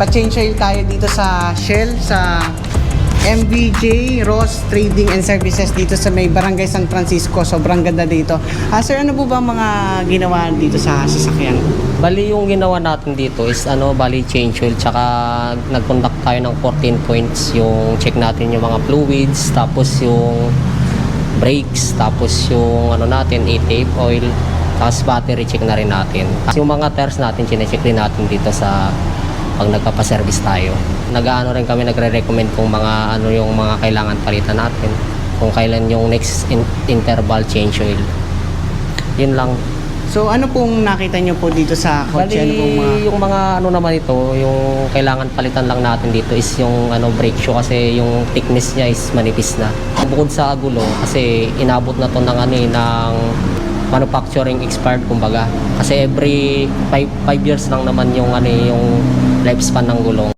Pa-change oil tayo dito sa Shell, sa MVJ Ross Trading and Services dito sa may Barangay San Francisco. Sobrang ganda dito. Sir, ano po ba mga ginawa dito sa sasakyan? Bali yung ginawa natin dito is bali change oil, tsaka nag-conduct tayo ng 14 points. Yung check natin yung mga fluids, tapos yung brakes, tapos yung natin, tape oil, tapos battery check na rin natin. Yung mga tires natin, chinecheck rin natin dito sa pag nagpapaservice tayo. Rin kami, nagre-recommend kung mga yung mga kailangan palitan natin, kung kailan yung next interval change oil. Yun lang. So ano pong nakita nyo po dito sa kotse? Bali, yung mga naman ito, yung kailangan palitan lang natin dito is yung brake shoe, kasi yung thickness niya is manipis na. Bukod sa gulo, kasi inabot na to ng ng manufacturing expired kumbaga. Kasi every 5 years lang naman yung yung lifespan ng gulong.